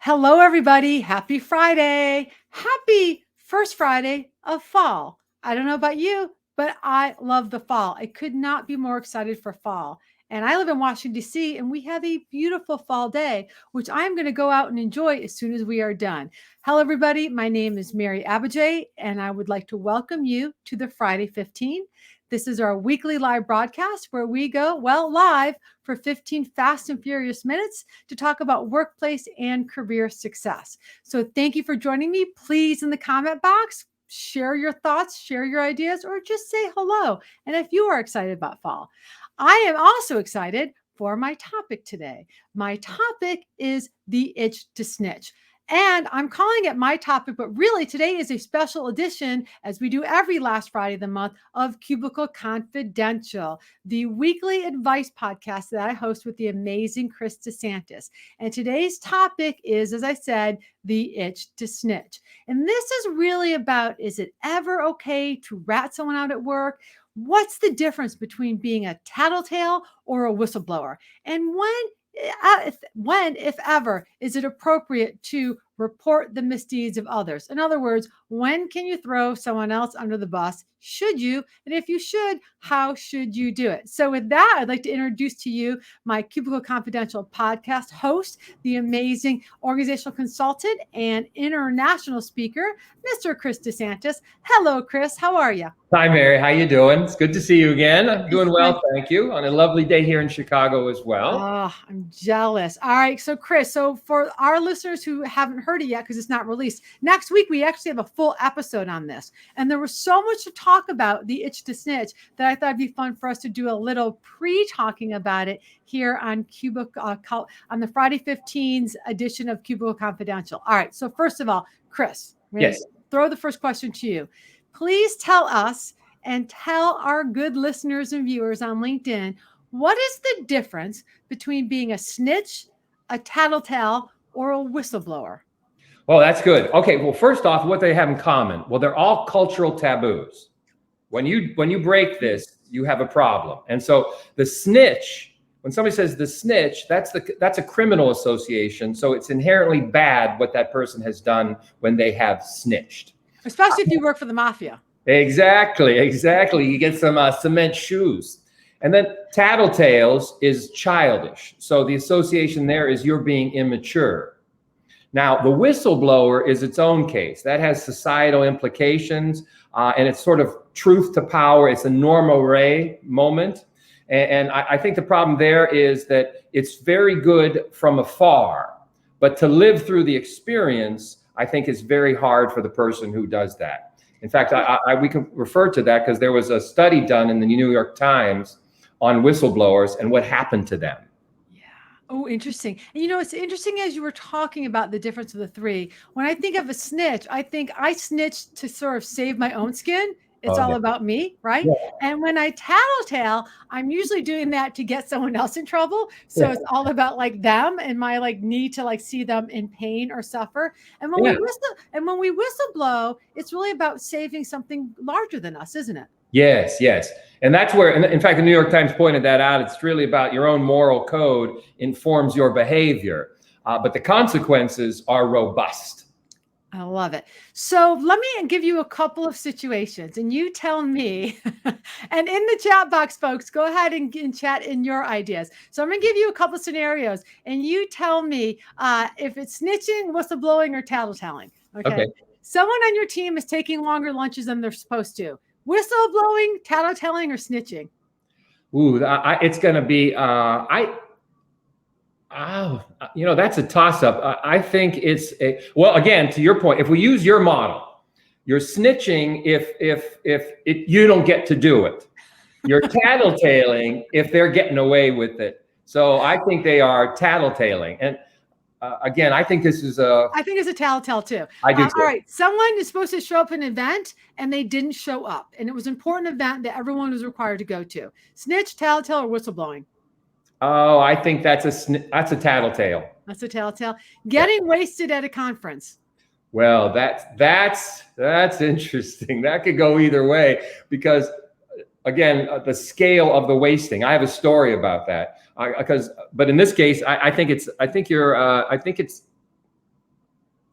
Hello, everybody. Happy Friday. Happy first Friday of fall. I don't know about you, but I love the fall. I could not be more excited for fall. And I live in Washington, D.C., and we have a beautiful fall day, which I'm going to go out and enjoy as soon as we are done. Hello, everybody. My name is Mary Abijay, and I would like to welcome you to the Friday 15. This is our weekly live broadcast where we go, live for 15 fast and furious minutes to talk about workplace and career success. So thank you for joining me. Please, in the comment box, share your thoughts, share your ideas, or just say hello. And if you are excited about fall, I am also excited for my topic today. My topic is the itch to snitch. And I'm calling it my topic, but really today is a special edition, as we do every last Friday of the month, of Cubicle Confidential, the weekly advice podcast that I host with the amazing Chris DeSantis. And today's topic is, as I said, the itch to snitch. And this is really about, is it ever okay to rat someone out at work? What's the difference between being a tattletale or a whistleblower? And when, if ever, is it appropriate to report the misdeeds of others? In other words, when can you throw someone else under the bus? Should you? And if you should, how should you do it? So with that, I'd like to introduce to you my Cubicle Confidential podcast host, the amazing organizational consultant and international speaker, Mr. Chris DeSantis. Hello, Chris. How are you? Hi, Mary. How you doing? It's good to see you again. I'm doing well, nice. thank you. On a lovely day here in Chicago as well. Oh, I'm jealous. All right. So, Chris, for our listeners who haven't heard it yet, because it's not released, next week we actually have a full episode on this. And there was so much to talk about the itch to snitch that I thought it'd be fun for us to do a little pre-talking about it here on Cubicle, on the Friday 15's edition of Cubicle Confidential. All right. So, first of all, Chris, Yes. Throw the first question to you. Please tell us and tell our good listeners and viewers on LinkedIn, what is the difference between being a snitch, a tattletale, or a whistleblower? Oh, that's good. Okay, well, first off, what they have in common? Well, they're all cultural taboos. When you break this, you have a problem. And so the snitch, when somebody says the snitch, that's a criminal association. So it's inherently bad what that person has done when they have snitched. Especially if you work for the mafia. Exactly. You get some cement shoes. And then tattletales is childish. So the association there is you're being immature. Now, the whistleblower is its own case. That has societal implications, and it's sort of truth to power. It's a norma ray moment. And I think the problem there is that it's very good from afar, but to live through the experience, I think is very hard for the person who does that. In fact, we can refer to that because there was a study done in the New York Times on whistleblowers and what happened to them. Yeah. Oh, interesting. And it's interesting as you were talking about the difference of the three. When I think of a snitch, I think I snitched to sort of save my own skin. It's all about me, right? Yeah. And when I tattletale, I'm usually doing that to get someone else in trouble. So it's all about like them and my need to see them in pain or suffer. And when we whistleblow, it's really about saving something larger than us, isn't it? Yes. And that's where, in fact, the New York Times pointed that out. It's really about your own moral code informs your behavior, but the consequences are robust. I love it. So let me give you a couple of situations and you tell me, and in the chat box, folks, go ahead and chat in your ideas. So I'm going to give you a couple of scenarios and you tell me if it's snitching, whistleblowing, or tattletaling. Okay. Someone on your team is taking longer lunches than they're supposed to. Whistleblowing, tattletelling, or snitching? Ooh, it's going to be, that's a toss-up. I think it's again, to your point, if we use your model, you're snitching if you don't get to do it. You're tattletaling if they're getting away with it. So I think they are tattletaling. And again, I think this is I think it's a tattletale too. I do too. All right. Someone is supposed to show up at an event and they didn't show up. And it was an important event that everyone was required to go to. Snitch, tattletale, or whistleblowing? Oh, I think that's a tattletale. That's a tattletale. Getting wasted at a conference. Well, that's interesting. That could go either way because, again, the scale of the wasting. I have a story about that. But in this case, I think it's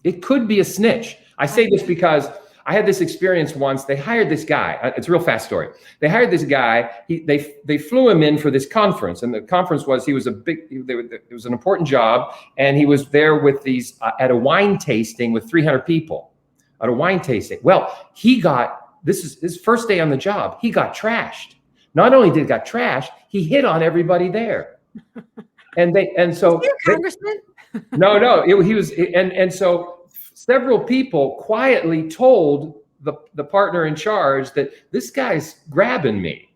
It could be a snitch. I say this because I had this experience once. They hired this guy. It's a real fast story. They hired this guy. They flew him in for this conference, and the conference was it was an important job, and he was there with these at a wine tasting with 300 people at a wine tasting. Well, this is his first day on the job. He got trashed. Not only did he got trashed, he hit on everybody there. And so Congressman? So several people quietly told the partner in charge that this guy's grabbing me,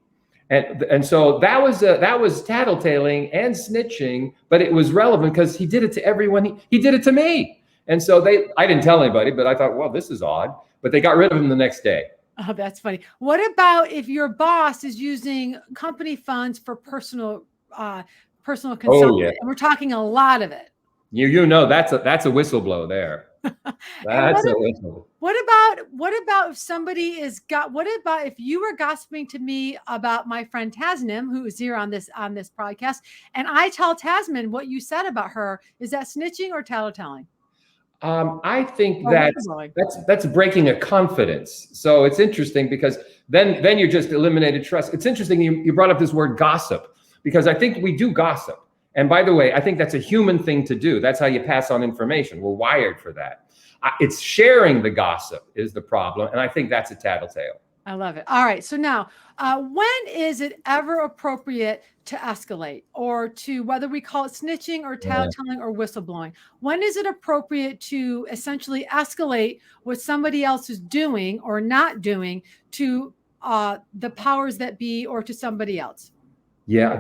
and so that was tattletaling and snitching, but it was relevant because he did it to everyone. He did it to me, and so I didn't tell anybody, but I thought, well, this is odd. But they got rid of him the next day. Oh, that's funny. What about if your boss is using company funds for personal consumption? Oh, yeah. And we're talking a lot of it. You know that's a whistleblower there. That's a whistle. What about if somebody what about if you were gossiping to me about my friend Tasnim, who is here on this podcast, and I tell Tasmin what you said about her? Is that snitching or tattletelling? I think that's breaking a confidence. So it's interesting because then you just eliminated trust. It's interesting you brought up this word gossip, because I think we do gossip. And by the way, I think that's a human thing to do. That's how you pass on information. We're wired for that. It's sharing the gossip is the problem. And I think that's a tattletale. I love it. All right. So now, when is it ever appropriate to escalate, or to, whether we call it snitching or tattletelling or whistleblowing? When is it appropriate to essentially escalate what somebody else is doing or not doing to the powers that be or to somebody else? Yeah,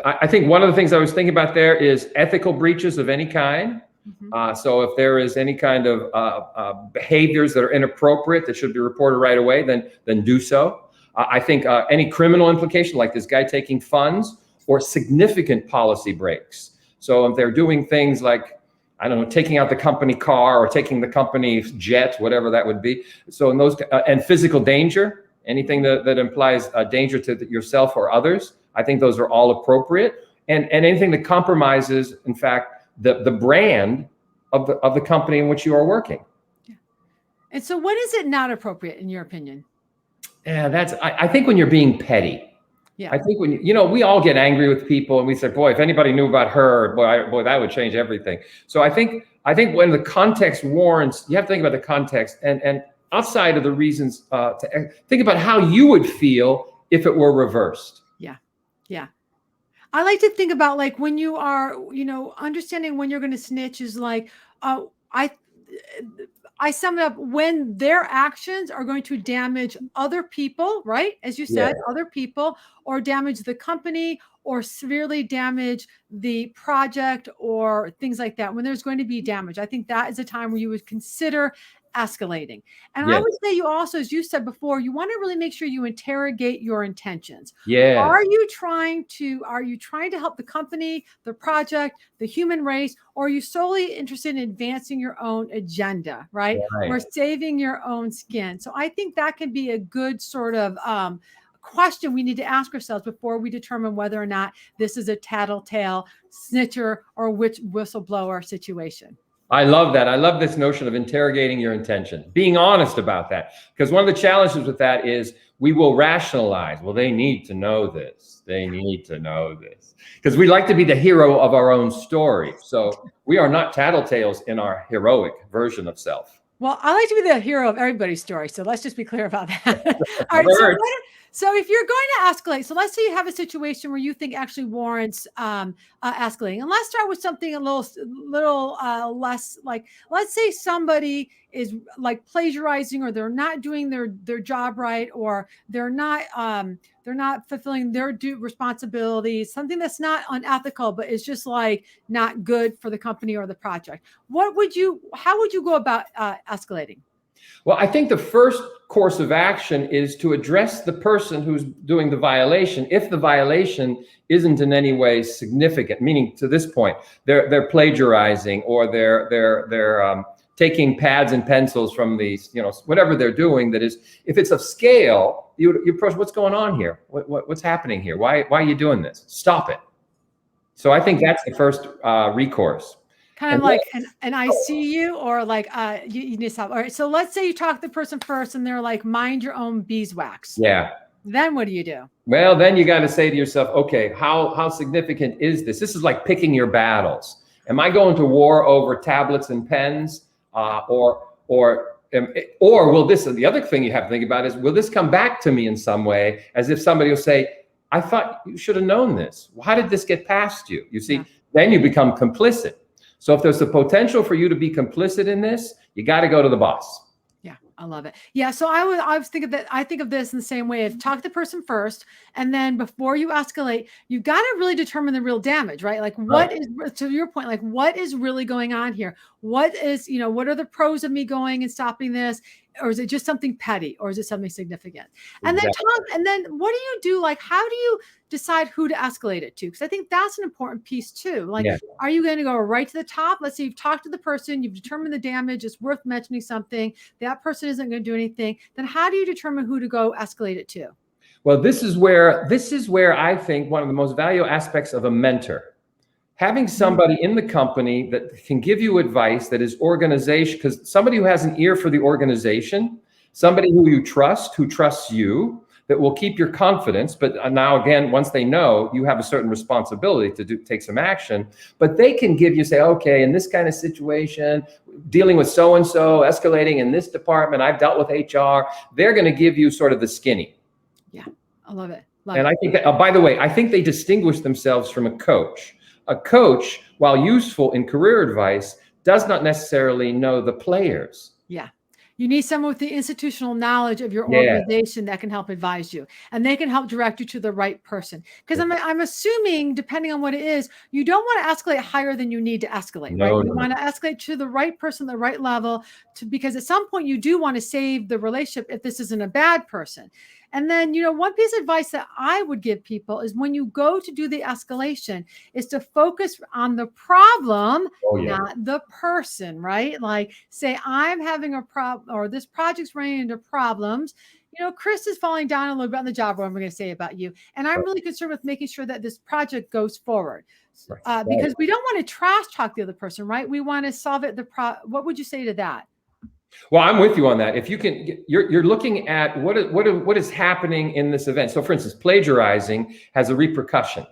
I think one of the things I was thinking about there is ethical breaches of any kind. Mm-hmm. So if there is any kind of behaviors that are inappropriate that should be reported right away, then do so. I think any criminal implication, like this guy taking funds, or significant policy breaks. So if they're doing things like, I don't know, taking out the company car or taking the company jet, whatever that would be. So in those and physical danger, anything that implies danger to yourself or others, I think those are all appropriate. And anything that compromises, in fact, the brand of the company in which you are working. Yeah. And so when is it not appropriate, in your opinion? Yeah, I think when you're being petty. Yeah. I think when, we all get angry with people and we say, boy, if anybody knew about her, boy, that would change everything. So I think when the context warrants, you have to think about the context and outside of the reasons, to think about how you would feel if it were reversed. Yeah. Yeah. I like to think about, like, when you are, understanding when you're going to snitch is like, I sum it up when their actions are going to damage other people, right? As you said, other people, or damage the company, or severely damage the project, or things like that. When there's going to be damage, I think that is a time where you would consider escalating. And I would say you also, as you said before, you want to really make sure you interrogate your intentions. Yeah. Are you trying to help the company, the project, the human race, or are you solely interested in advancing your own agenda, right? Or saving your own skin? So I think that can be a good sort of question we need to ask ourselves before we determine whether or not this is a tattletale, snitcher, or whistleblower situation. I love that. I love this notion of interrogating your intention, being honest about that. Because one of the challenges with that is we will rationalize, well, they need to know this. They need to know this. Because we like to be the hero of our own story. So we are not tattletales in our heroic version of self. Well, I like to be the hero of everybody's story. So let's just be clear about that. All right. So if you're going to escalate, so let's say you have a situation where you think actually warrants escalating, and let's start with something a little less, like, let's say somebody is like plagiarizing, or they're not doing their job right, or they're not fulfilling their due responsibilities, something that's not unethical, but it's just like not good for the company or the project. How would you go about escalating? Well, I think the first course of action is to address the person who's doing the violation. If the violation isn't in any way significant, meaning to this point, they're plagiarizing, or they're taking pads and pencils from these, whatever they're doing. That is, if it's of scale, you approach, what's going on here? What's happening here? Why are you doing this? Stop it. So I think that's the first recourse. Kind And of like an I see you, or like you need to stop. All right. So let's say you talk to the person first and they're like, mind your own beeswax. yeah. Then what do you do? Well, then you got to say to yourself, okay, how significant is this? This is like picking your battles. Am I going to war over tablets and pens, or will this? And the other thing you have to think about is, will this come back to me in some way? As if somebody will say, "I thought you should have known this. How did this get past you?" You see, Yeah. then you become complicit. So if there's the potential for you to be complicit in this, you got to go to the boss. Yeah, I love it. Yeah, so I was thinking that I think of this in the same way of talk to the person first, and then before you escalate, you got to really determine the real damage, right? Like what Right. is, to your point, like what is really going on here? What is, what are the pros of me going and stopping this? Or is it just something petty, or is it something significant? And then Exactly. and then what do you do? Like, how do you decide who to escalate it to? Because I think that's an important piece too. Like, Yeah. are you going to go right to the top? Let's say you've talked to the person, you've determined the damage, it's worth mentioning something, that person isn't going to do anything. Then how do you determine who to go escalate it to? Well, this is where I think one of the most valuable aspects of a mentor, having somebody in the company that can give you advice that is organization, because somebody who has an ear for the organization, somebody who you trust, who trusts you, that will keep your confidence. But now again, once they know, you have a certain responsibility to take some action, but they can give you, say, okay, in this kind of situation, dealing with so and so, escalating in this department, I've dealt with HR, they're going to give you sort of the skinny. Yeah, I love it. And I think that, by the way, I think they distinguish themselves from a coach. A coach, while useful in career advice, does not necessarily know the players. Yeah. You need someone with the institutional knowledge of your Yeah. organization that can help advise you, and they can help direct you to the right person. Because I'm assuming, depending on what it is, you don't want to escalate higher than you need to escalate, right? No, You no. want to escalate to the right person, the right level, because at some point you do want to save the relationship if this isn't a bad person. And then, one piece of advice that I would give people is when you go to do the escalation is to focus on the problem, Oh, yeah. not the person, right? Like, say I'm having a problem, or this project's running into problems. Chris is falling down a little bit on the job, what I'm going to say about you. And I'm Right. really concerned with making sure that this project goes forward. Right. Because we don't want to trash talk the other person, right? We want to solve it. What would you say to that? Well, I'm with you on that. If you can, you're looking at what is happening in this event. So, for instance, plagiarizing has a repercussion.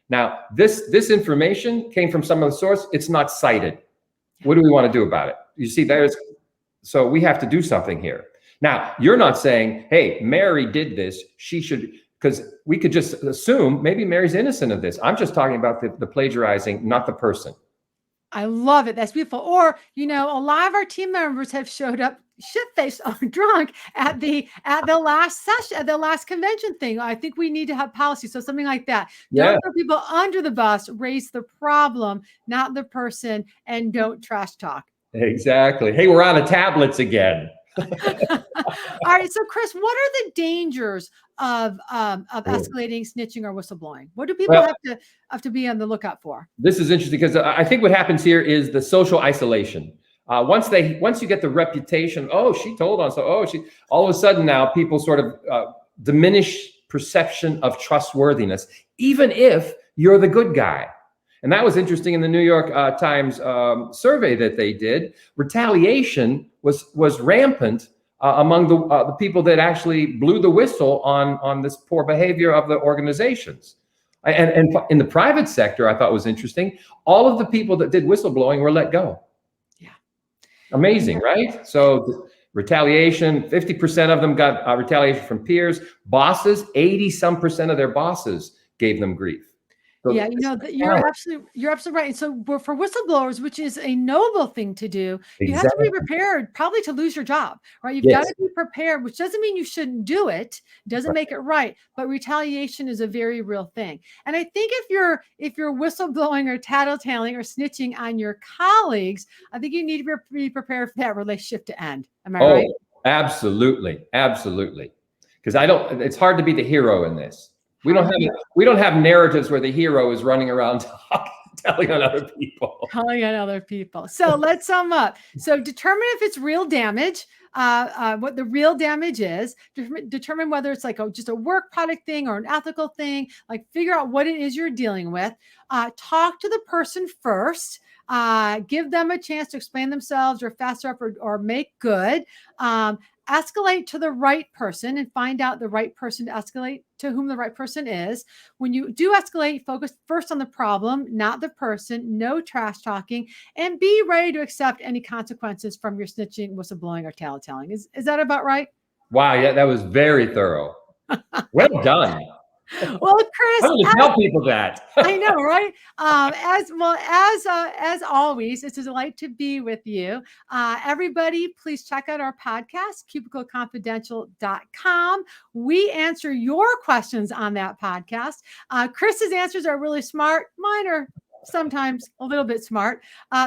Now, this information came from some other source. It's not cited. What do we want to do about it? You see, so we have to do something here. Now, you're not saying, hey, Mary did this. She should, because we could just assume maybe Mary's innocent of this. I'm just talking about the plagiarizing, not the person. I love it. That's beautiful. Or, a lot of our team members have showed up shit-faced or drunk at the last session, at the last convention thing. I think we need to have policy. So something like that. Yeah. Don't throw people under the bus, raise the problem, not the person, and don't trash talk. Exactly. Hey, we're out of tablets again. All right. So Chris, what are the dangers of escalating, snitching, or whistleblowing? What do people have to be on the lookout for? This is interesting because I think what happens here is the social isolation. Once you get the reputation, oh, she told on, so all of a sudden now people sort of diminish perception of trustworthiness, even if you're the good guy. And that was interesting in the New York Times survey that they did. Retaliation was rampant among the people that actually blew the whistle on this poor behavior of the organizations. And in the private sector, I thought was interesting. All of the people that did whistleblowing were let go. Yeah. Amazing, right? So retaliation, 50% of them got retaliation from peers. Bosses, 80-some% of their bosses gave them grief. So Yeah, you're absolutely right. And so for whistleblowers, which is a noble thing to do, you have to be prepared probably to lose your job, right? You've got to be prepared, which doesn't mean you shouldn't do it, doesn't make it right, but retaliation is a very real thing. And I think if you're whistleblowing or tattletaling or snitching on your colleagues, I think you need to be prepared for that relationship to end. Am I right? Absolutely, absolutely. Because it's hard to be the hero in this. We don't have narratives where the hero is running around telling on other people. Telling on other people. So let's sum up. So determine if it's real damage, what the real damage is. Determine whether it's like just a work product thing or an ethical thing. Like figure out what it is you're dealing with. Talk to the person first. Give them a chance to explain themselves or fess up or make good. Escalate to the right person and find out the right person to escalate to, whom the right person is. When you do escalate, focus first on the problem, not the person. No trash talking, and be ready to accept any consequences from your snitching, whistleblowing, or tale-telling. Is that about right? Wow, yeah, that was very thorough. Well done. Well, I Chris, need to tell people that. I know, right? As well as always, it's a delight to be with you. Everybody, please check out our podcast, cubicleconfidential.com. We answer your questions on that podcast. Chris's answers are really smart. Mine are sometimes a little bit smart.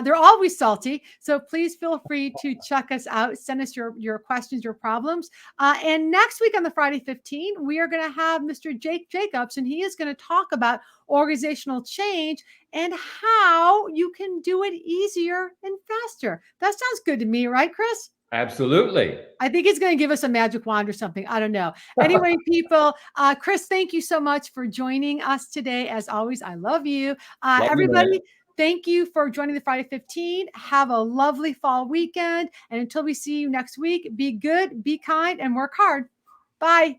They're always salty. So please feel free to check us out. Send us your questions, your problems. And next week on the Friday 15, we are going to have Mr. Jake Jacobs, and he is going to talk about organizational change and how you can do it easier and faster. That sounds good to me, right, Chris? Absolutely. I think he's going to give us a magic wand or something. I don't know. Anyway, people, Chris, thank you so much for joining us today. As always, I love you. Love Everybody, you, thank you for joining the Friday 15. Have a lovely fall weekend. And until we see you next week, be good, be kind, and work hard. Bye.